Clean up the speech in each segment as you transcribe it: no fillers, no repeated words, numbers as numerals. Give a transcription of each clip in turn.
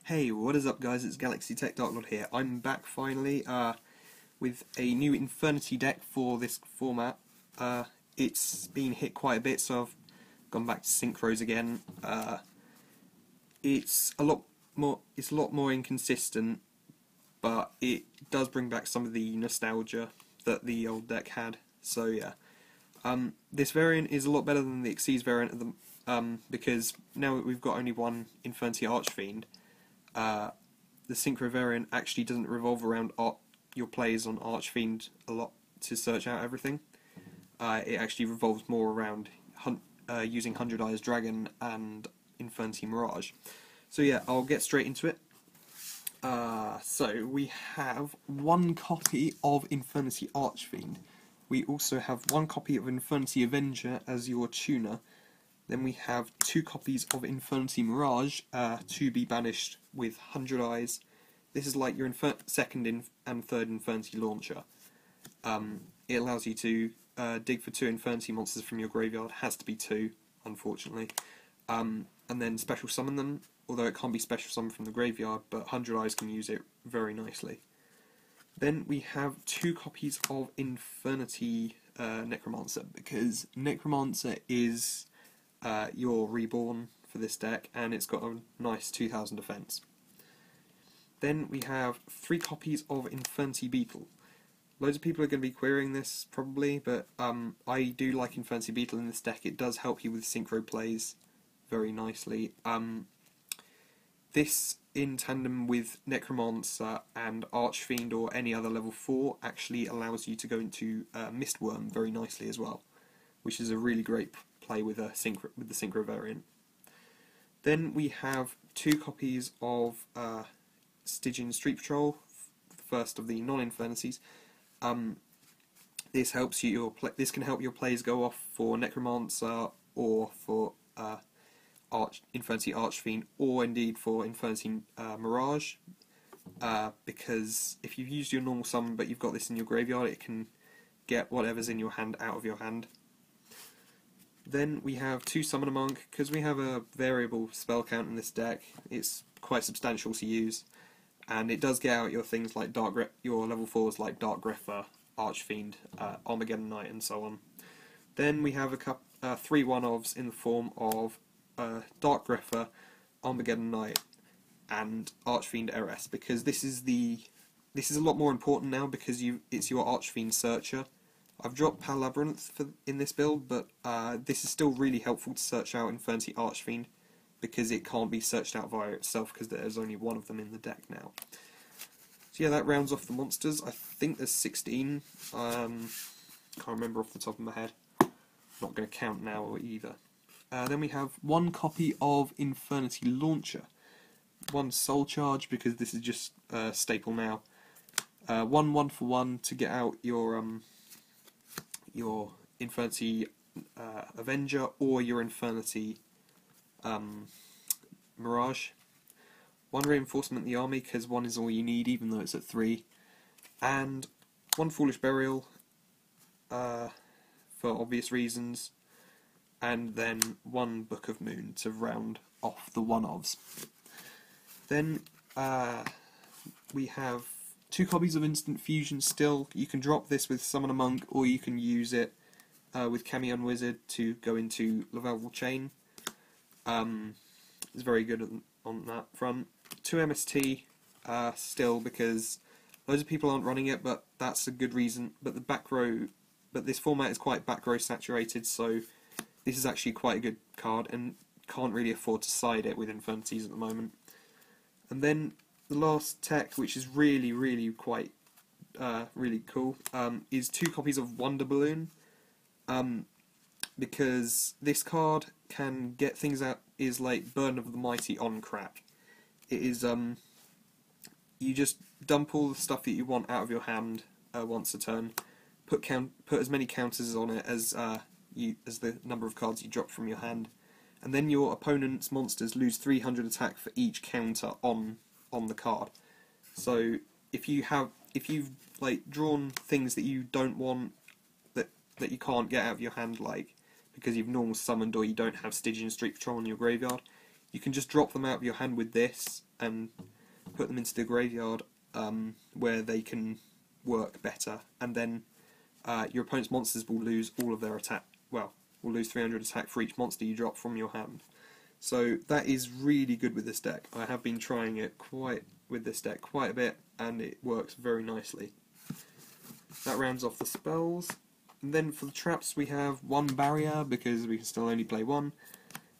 Hey, what is up guys, it's Galaxy Tech Dark Lord here. I'm back finally with a new Infernity deck for this format. It's been hit quite a bit, so I've gone back to synchros again. It's a lot more inconsistent, but it does bring back some of the nostalgia that the old deck had. So yeah, this variant is a lot better than the Xyz variant because now that we've got only one Infernity Archfiend. The synchro variant actually doesn't revolve around your plays on Archfiend a lot to search out everything. It actually revolves more around using 100 Eyes Dragon and Infernity Mirage. So yeah, I'll get straight into it. So we have one copy of Infernity Archfiend. We also have one copy of Infernity Avenger as your tuner. Then we have two copies of Infernity Mirage to be banished with 100 Eyes. This is like your second and third Infernity launcher. It allows you to dig for two Infernity monsters from your graveyard. Has to be two, unfortunately. And then special summon them, although it can't be special summoned from the graveyard, but 100 Eyes can use it very nicely. Then we have two copies of Infernity Necromancer, because Necromancer is your reborn for this deck, and it's got a nice 2000 defense. Then we have three copies of Infernity Beetle. Loads of people are going to be querying this probably, but I do like Infernity Beetle in this deck. It does help you with synchro plays very nicely. This in tandem with Necromancer and Archfiend or any other level 4 actually allows you to go into Mistworm very nicely as well, which is a really great play with the synchro variant. Then we have two copies of Stygian Street Patrol, the first of the non-Infernities. This can help your plays go off for Necromancer or for Infernity Archfiend, or indeed for Infernity Mirage, because if you've used your normal summon but you've got this in your graveyard, it can get whatever's in your hand out of your hand. Then we have two Summoner Monk, because we have a variable spell count in this deck. It's quite substantial to use, and it does get out your things like your level 4s like Dark Griffer, Archfiend, Armageddon Knight, and so on. Then we have three one-ofs in the form of Dark Griffer, Armageddon Knight, and Archfiend Heiress, because this is a lot more important now because it's your Archfiend Searcher. I've dropped Pal Labyrinth in this build, but this is still really helpful to search out Infernity Archfiend, because it can't be searched out via itself because there's only one of them in the deck now. So yeah, that rounds off the monsters. I think there's 16. Can't remember off the top of my head. Not going to count now either. Then we have one copy of Infernity Launcher. One Soul Charge, because this is just staple now. One for one to get out your Infernity Avenger or your Infernity Mirage. One Reinforcement in the army, because one is all you need, even though it's at 3. And one Foolish Burial, for obvious reasons. And then one Book of Moon to round off the one-ofs. Then we have two copies of Instant Fusion still. You can drop this with Summoner Monk, or you can use it with Camion Wizard to go into Lavalval Chain. It's very good on that front. Two MST still, because loads of people aren't running it, but that's a good reason. But this format is quite back row saturated, so this is actually quite a good card, and can't really afford to side it with Infernities at the moment. And then the last tech, which is really quite really cool, is two copies of Wonder Balloon, because this card can get things out, is like Burden of the Mighty on crack. It is you just dump all the stuff that you want out of your hand once a turn, put as many counters on it as the number of cards you drop from your hand, and then your opponent's monsters lose 300 attack for each counter on the card. So if you've like drawn things that you don't want, that you can't get out of your hand, like because you've normal summoned or you don't have Stygian Street Patrol in your graveyard, you can just drop them out of your hand with this, and put them into the graveyard where they can work better, and then your opponent's monsters will lose all of their attack. Well, will lose 300 attack for each monster you drop from your hand. So that is really good with this deck. I have been trying it quite a bit, and it works very nicely. That rounds off the spells. And then for the traps we have 1 barrier, because we can still only play 1.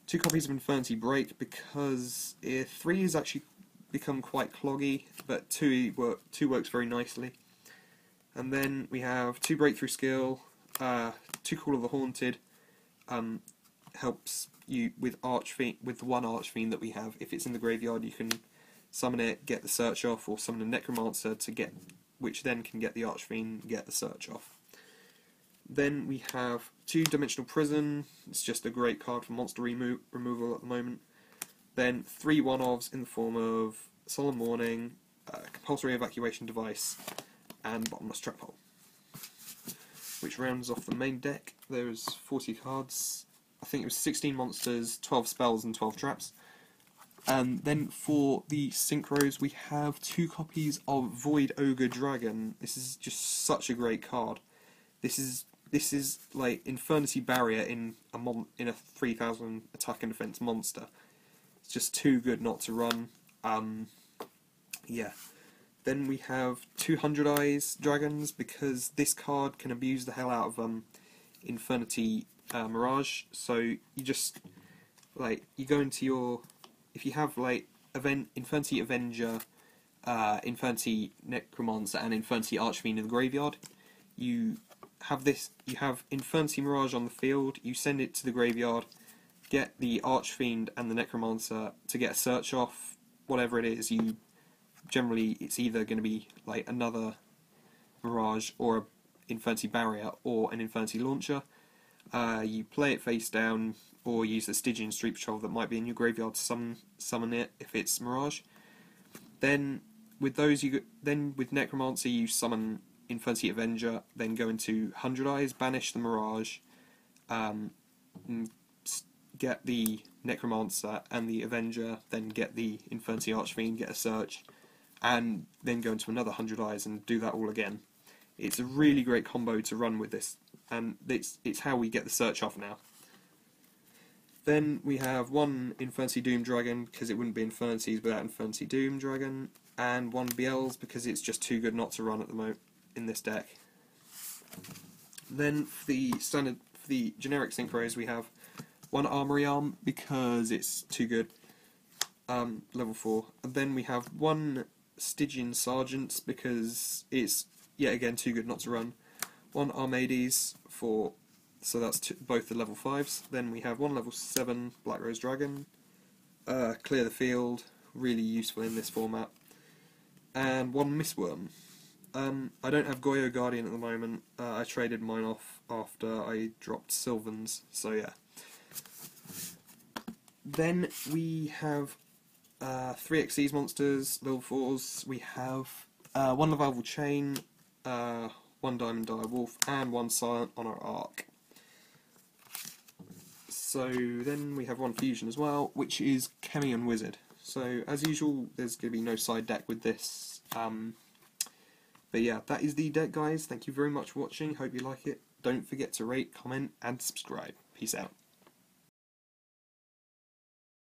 2 copies of Infernity Break, because 3 has actually become quite cloggy, but 2 works very nicely. And then we have 2 Breakthrough Skill, 2 Call of the Haunted, helps you with the 1 Archfiend that we have. If it's in the graveyard, you can summon it, get the search off, or summon a Necromancer which then can get the Archfiend, get the search off. Then we have 2 Dimensional Prison. It's just a great card for monster removal at the moment. Then 3 one-ofs in the form of Solemn Warning, Compulsory Evacuation Device, and Bottomless Trap Hole. Which rounds off the main deck. There's 40 cards. I think it was 16 monsters, 12 spells, and 12 traps. And then for the synchros, we have 2 copies of Void Ogre Dragon. This is just such a great card. This is like Infernity Barrier in a 3000 attack and defense monster. It's just too good not to run. Yeah. Then we have 200 Eyes Dragons, because this card can abuse the hell out of Infernity Mirage. So you just you go into your, if you have Infernity Avenger, Infernity Necromancer, and Infernity Archfiend in the graveyard, you have Infernity Mirage on the field, you send it to the graveyard, get the Archfiend and the Necromancer to get a search off, whatever it is. Generally it's either going to be another Mirage or an Infernity Barrier or an Infernity Launcher. You play it face down, or use the Stygian Street Patrol that might be in your graveyard to summon it if it's Mirage. Then with Necromancer you summon Infernity Avenger, then go into 100 Eyes, banish the Mirage, get the Necromancer and the Avenger, then get the Infernity Archfiend, get a search, and then go into another 100 Eyes and do that all again. It's a really great combo to run with this, and it's how we get the search off now. Then we have 1 Infernity Doom Dragon, because it wouldn't be Infernities without Infernity Doom Dragon, and 1 BLs, because it's just too good not to run at the moment in this deck. Then for the generic synchros, we have 1 Armory Arm, because it's too good, level 4. And then we have 1 Stygian Sergeant, because it's yet again too good not to run. 1 Armades, so that's both the level 5s. Then we have 1 level 7 Black Rose Dragon, Clear the Field, really useful in this format, and 1 Mistworm. I don't have Goyo Guardian at the moment. I traded mine off after I dropped Sylvans, so yeah. Then we have 3 Xyz monsters, level 4s. We have 1 Lavalval Chain, 1 Diamond Dire Wolf, and 1 Silent Honor Arc. So then we have 1 Fusion as well, which is Chemion Wizard. So as usual, there's going to be no side deck with this. But yeah, that is the deck, guys. Thank you very much for watching. Hope you like it. Don't forget to rate, comment, and subscribe. Peace out.